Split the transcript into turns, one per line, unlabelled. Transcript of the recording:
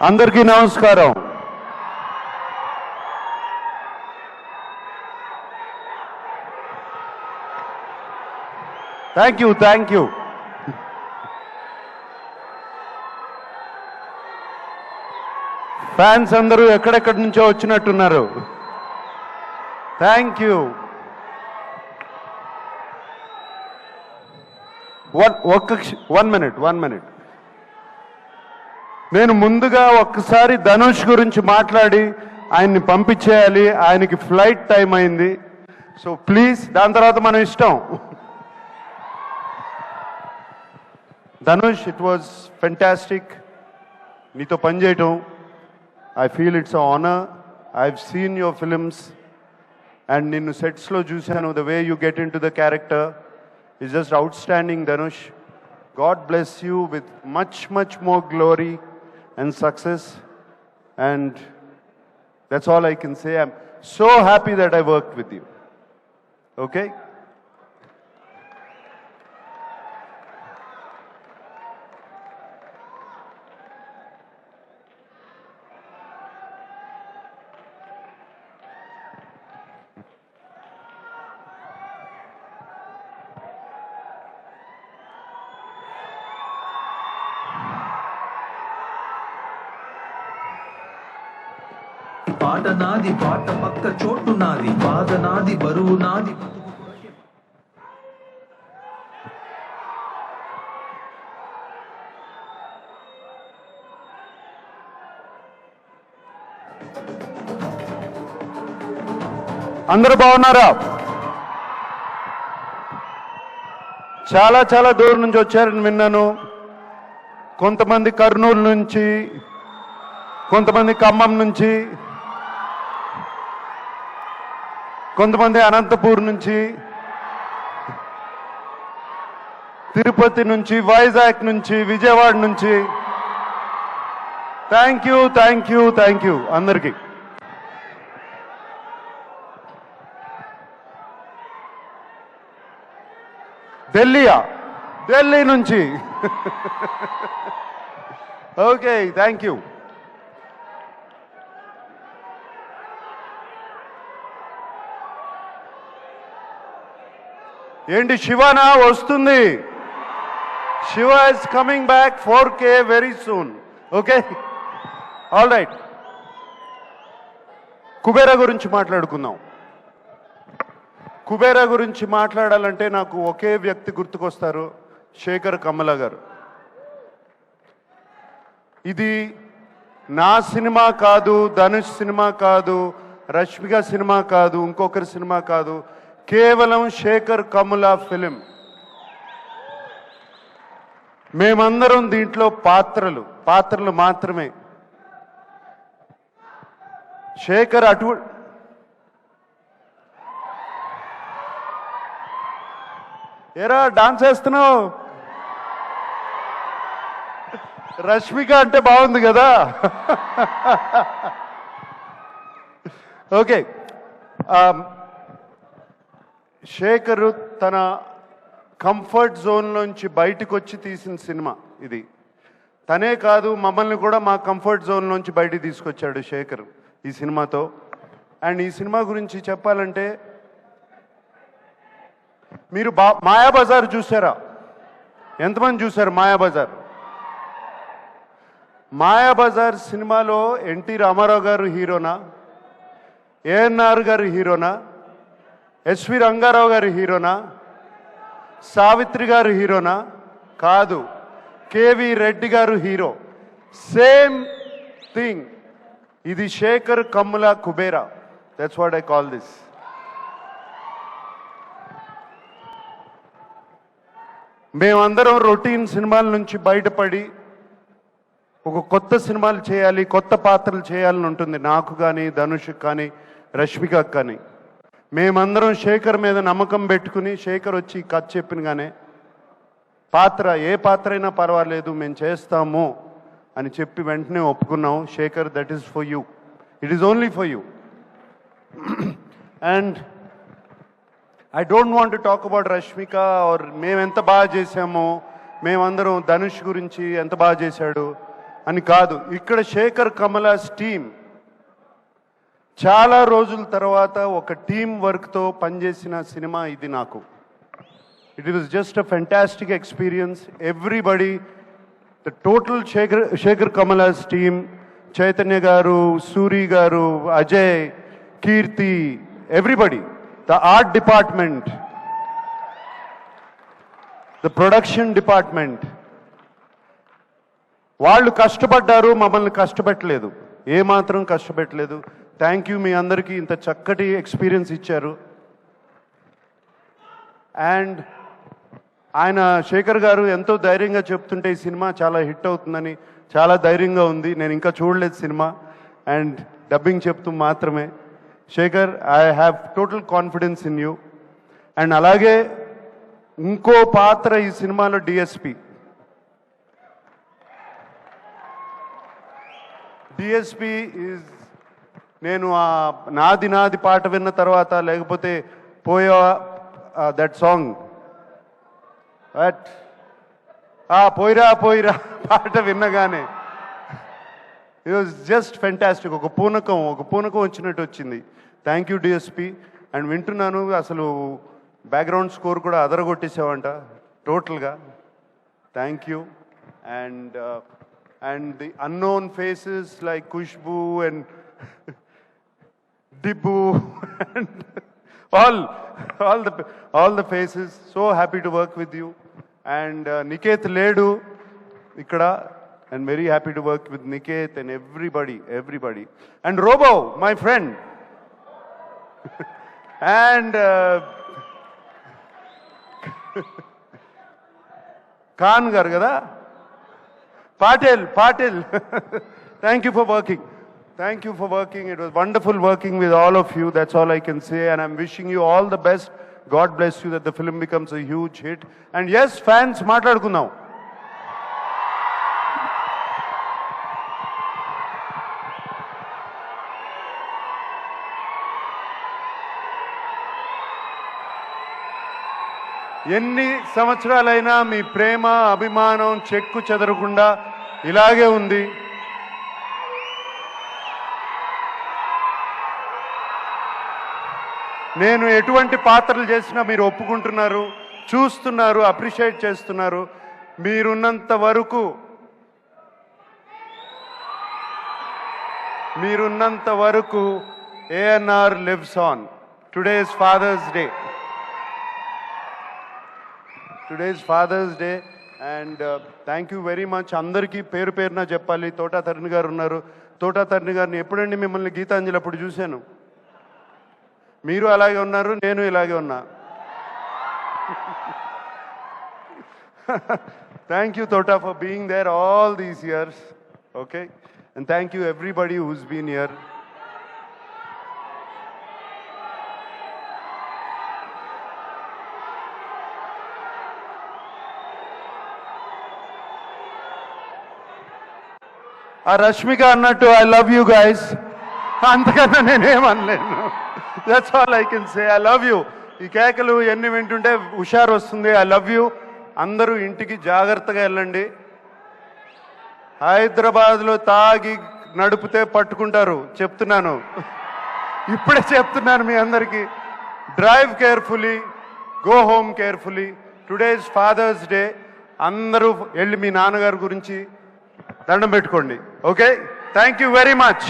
అందరికీ నమస్కారం. Thank you. Fans అందరూ ఎక్కడెక్కడి నుంచో వచ్చినట్టున్నారు. Thank you. One minute. నేను ముందుగా ఒక్కసారి ధనుష్ గురించి మాట్లాడి ఆయన్ని పంపించేయాలి. ఆయనకి ఫ్లైట్ టైం అయింది. సో ప్లీజ్, దాని తర్వాత మనం ఇష్టం. ధనుష్, ఇట్ వాజ్ ఫెంటాస్టిక్ నీతో పనిచేయటం. I feel it's an honor. I've seen your films and ninnu sets lo chusanu. The way you get into the character is just outstanding, Dhanush. God bless you with much more glory and success, and that's all I can say. I'm so happy that I worked with you. Okay?
పాట నాది, పాట పక్క చోటు నాది, బాధ నాది, బరువు నాది.
అందరూ బాగున్నారా? చాలా దూరం నుంచి వచ్చారని విన్నాను. కొంతమంది కర్నూలు నుంచి, కొంతమంది ఖమ్మం నుంచి, కొంతమంది అనంతపూర్ నుంచి, తిరుపతి నుంచి, వైజాగ్ నుంచి, విజయవాడ నుంచి. థ్యాంక్ యూ అందరికీ. ఢిల్లీ నుంచి. Okay, thank you. ఏంటి శివనా వస్తుంది? Shiva is coming back 4K very soon. Okay, all right. Kubera గురించి మాట్లాడుకుందాం. కుబేరా గురించి మాట్లాడాలంటే నాకు ఒకే వ్యక్తి గుర్తుకొస్తారు, శేఖర్ కమ్ముల గారు. ఇది నా సినిమా కాదు, ధనుష్ సినిమా కాదు, రష్మిక సినిమా కాదు, ఇంకొకరి సినిమా కాదు, కేవలం శేఖర్ కమ్ముల ఫిలిం. మేమందరం దీంట్లో పాత్రలు మాత్రమే. శేఖర్ ఏరా డాన్స్ వేస్తున్నావు? రష్మిక అంటే బాగుంది కదా. ఓకే, శేఖర్ తన కంఫర్ట్ జోన్లోంచి బయటకు వచ్చి తీసిన సినిమా ఇది. తనే కాదు, మమ్మల్ని కూడా మా కంఫర్ట్ జోన్లోంచి బయటికి తీసుకొచ్చాడు శేఖర్ ఈ సినిమాతో. అండ్ ఈ సినిమా గురించి చెప్పాలంటే, మీరు మాయాబజార్ చూసారా? ఎంతమంది చూశారు మాయాబజార్? మాయాబజార్ సినిమాలో ఎన్టీ రామారావు గారు హీరోనా, ఏఎన్ఆర్ గారు హీరోనా, ఎస్వి రంగారావు గారు హీరోనా, సావిత్రి గారు హీరోనా? కాదు, కేవి రెడ్డి గారు హీరో. Same thing. ఇది Shekhar Kammula Kubera. That's what I call this. మేమందరం రొటీన్ సినిమాల నుంచి బయటపడి ఒక కొత్త సినిమాలు చేయాలి, కొత్త పాత్రలు చేయాలని ఉంటుంది నాకు కానీ, ధనుష్కి కానీ, రష్మికకు కానీ. మేమందరం శేఖర్ మీద నమ్మకం పెట్టుకుని, శేఖర్ వచ్చి కథ చెప్పినగానే ఏ పాత్ర అయినా పర్వాలేదు మేము చేస్తాము అని చెప్పి వెంటనే ఒప్పుకున్నాం. Shekhar, that is for you, it is only for you. And I don't want to talk about Rashmika or మేము ఎంత బాగా చేసామో, మేమందరం ధనుష్ గురించి ఎంత బాగా చేశాడు అని కాదు, ఇక్కడ శేఖర్ కమలాస్ టీమ్ చాలా రోజుల తర్వాత ఒక టీం వర్క్తో పనిచేసిన సినిమా ఇది నాకు. It was just a fantastic experience. Everybody, the total Sekhar Kammula's team, Chaitanya గారు, సూరి గారు, Ajay, Keerthi, everybody, the art department, the production department, వాళ్ళు కష్టపడ్డారు, మమ్మల్ని కష్టపెట్టలేదు, ఏమాత్రం కష్టపెట్టలేదు. Thank you. మీ అందరికీ ఇంత చక్కటి ఎక్స్పీరియన్స్ ఇచ్చారు. అండ్ ఆయన శేఖర్ గారు ఎంతో ధైర్యంగా చెప్తుంటే ఈ సినిమా చాలా హిట్ అవుతుందని చాలా ధైర్యంగా ఉంది. నేను ఇంకా చూడలేదు సినిమా, అండ్ డబ్బింగ్ చెప్తూ మాత్రమే. Shekhar, I have total confidence in you. And అలాగే ఇంకో పాత్ర ఈ సినిమాలో డిఎస్పి. డిఎస్పి ఈజ్, నేను ఆ నాది నాది పాట విన్న తర్వాత, లేకపోతే పోయా దట్ సాంగ్, పోయిరా పోయిరా పాట విన్నగానే ఇట్ వాజ్ జస్ట్ ఫెంటాస్టిక్. ఒక పూనకం వచ్చినట్టు వచ్చింది. Thank you DSP. అండ్ వింటున్నాను, అసలు బ్యాక్గ్రౌండ్ స్కోర్ కూడా అదరగొట్టేసావంట టోటల్గా. Thank you. And the unknown faces like Khushbu and Dibbu and all the faces. So happy to work with you. And Niket Ledu ikkada, and very happy to work with Niket and everybody. And Robo, my friend. And Khan gar kada, Patil. Thank you for working. Thank you for working. It was wonderful working with all of you. That's all I can say. And I'm wishing you all the best. God bless you, that the film becomes a huge hit. And yes, fans, మాట్లాడుకుందాం. ఎన్ని సంవత్సరాలైనా మీ ప్రేమ, అభిమానం చెక్కు చెదరకుండా ఇలాగే ఉంది. నేను ఎటువంటి పాత్రలు చేసినా మీరు ఒప్పుకుంటున్నారు, చూస్తున్నారు, అప్రిషియేట్ చేస్తున్నారు. మీరున్నంత వరకు ANR lives on. Today is Father's Day. And thank you very much. అందరికీ పేరు పేరున చెప్పాలి. తోటా తరుణ్ గారు ఉన్నారు. తోటా తరుణ్ గారిని ఎప్పుడండి మిమ్మల్ని గీతాంజలి అప్పుడు చూశాను. మీరు అలాగే ఉన్నారు, నేను ఇలాగే ఉన్నా. Thank you Thota for being there all these years. Okay, and thank you everybody who's been here. ఆ రష్మిక అన్నట్టు ఐ లవ్ యూ గైస్, అంతకన్నా నేనేమనలేను. That's all I can say. I love you. ఈ కేకలు ఎన్ని వింటుంటే హుషారు వస్తుంది. I love you. అందరూ ఇంటికి జాగ్రత్తగా వెళ్ళండి. హైదరాబాద్లో తాగి నడిపితే పట్టుకుంటారు, చెప్తున్నాను, ఇప్పుడే చెప్తున్నాను మీ అందరికీ. Drive carefully, go home carefully. Today is Father's Day. అందరూ వెళ్ళి మీ నాన్నగారి గురించి దండం పెట్టుకోండి. Okay, thank you very much.